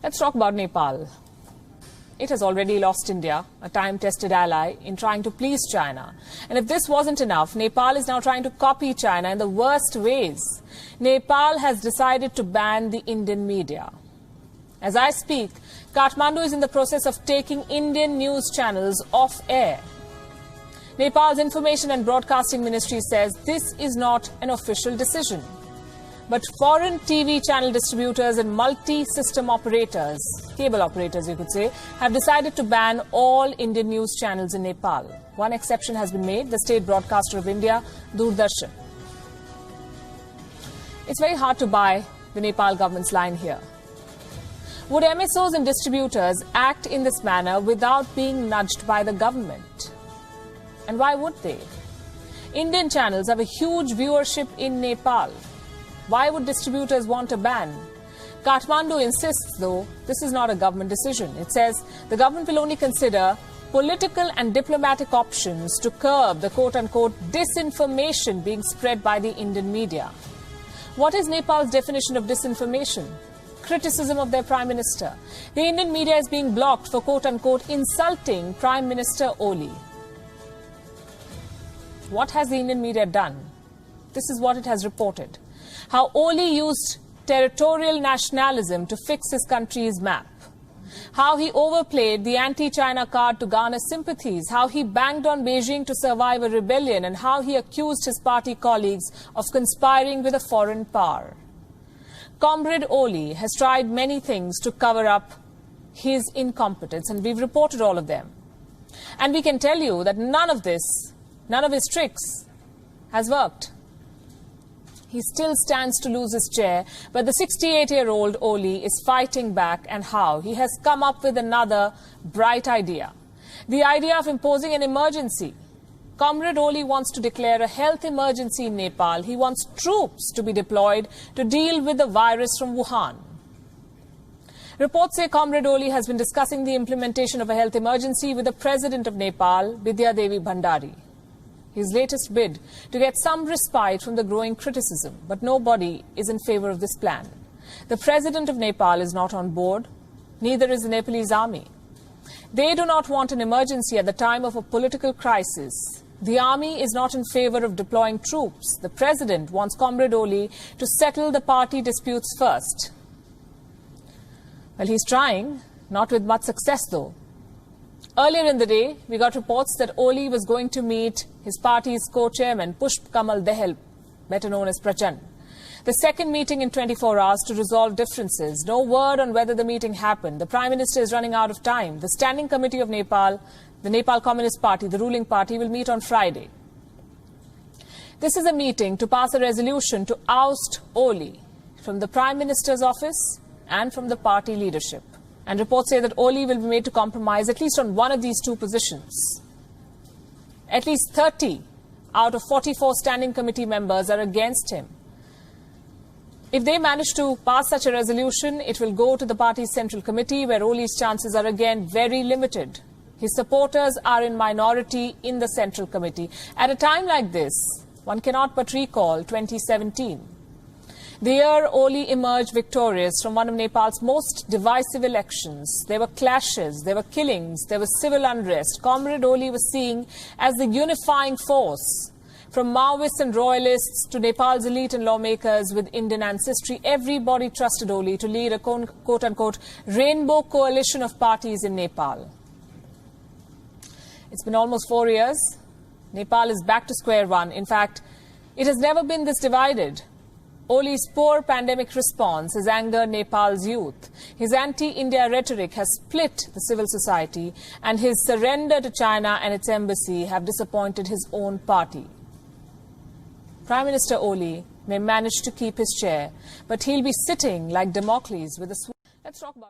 Let's talk about Nepal. It has already lost India, a time-tested ally, in trying to please China. And if this wasn't enough, Nepal is now trying to copy China in the worst ways. Nepal has decided to ban the Indian media. As I speak, Kathmandu is in the process of taking Indian news channels off air. Nepal's Information and Broadcasting Ministry says this is not an official decision. But foreign TV channel distributors and multi-system operators, cable operators you could say, have decided to ban all Indian news channels in Nepal. One exception has been made, the state broadcaster of India, Doordarshan. It's very hard to buy the Nepal government's line here. Would MSOs and distributors act in this manner without being nudged by the government? And why would they? Indian channels have a huge viewership in Nepal. Why would distributors want a ban? Kathmandu insists, though, this is not a government decision. It says the government will only consider political and diplomatic options to curb the quote-unquote disinformation being spread by the Indian media. What is Nepal's definition of disinformation? Criticism of their Prime Minister. The Indian media is being blocked for quote-unquote insulting Prime Minister Oli. What has the Indian media done? This is what it has reported. How Oli used territorial nationalism to fix his country's map. How he overplayed the anti-China card to garner sympathies. How he banged on Beijing to survive a rebellion. And how he accused his party colleagues of conspiring with a foreign power. Comrade Oli has tried many things to cover up his incompetence, and we've reported all of them. And we can tell you that none of his tricks has worked. He still stands to lose his chair, but the 68-year-old Oli is fighting back, and how? He has come up with another bright idea. The idea of imposing an emergency. Comrade Oli wants to declare a health emergency in Nepal. He wants troops to be deployed to deal with the virus from Wuhan. Reports say Comrade Oli has been discussing the implementation of a health emergency with the President of Nepal, Bidya Devi Bhandari. His latest bid to get some respite from the growing criticism, but nobody is in favor of this plan. The President of Nepal is not on board, neither is the Nepalese army. They do not want an emergency at the time of a political crisis. The army is not in favor of deploying troops. The President wants Comrade Oli to settle the party disputes first. Well, he's trying, not with much success though. Earlier in the day, we got reports that Oli was going to meet his party's co-chairman, Pushp Kamal Dahal, better known as Prachand. The second meeting in 24 hours to resolve differences. No word on whether the meeting happened. The Prime Minister is running out of time. The Standing Committee of Nepal, the Nepal Communist Party, the ruling party, will meet on Friday. This is a meeting to pass a resolution to oust Oli from the Prime Minister's office and from the party leadership. And reports say that Oli will be made to compromise at least on one of these two positions. At least 30 out of 44 Standing Committee members are against him. If they manage to pass such a resolution, it will go to the party's Central Committee, where Oli's chances are again very limited. His supporters are in minority in the Central Committee. At a time like this, one cannot but recall 2017. The year Oli emerged victorious from one of Nepal's most divisive elections. There were clashes, there were killings, there was civil unrest. Comrade Oli was seen as the unifying force. From Maoists and Royalists to Nepal's elite and lawmakers with Indian ancestry, everybody trusted Oli to lead a quote-unquote rainbow coalition of parties in Nepal. It's been almost 4 years. Nepal is back to square one. In fact, it has never been this divided. Oli's poor pandemic response has angered Nepal's youth. His anti-India rhetoric has split the civil society, and his surrender to China and its embassy have disappointed his own party. Prime Minister Oli may manage to keep his chair, but he'll be sitting like Damocles with a sword. Let's talk about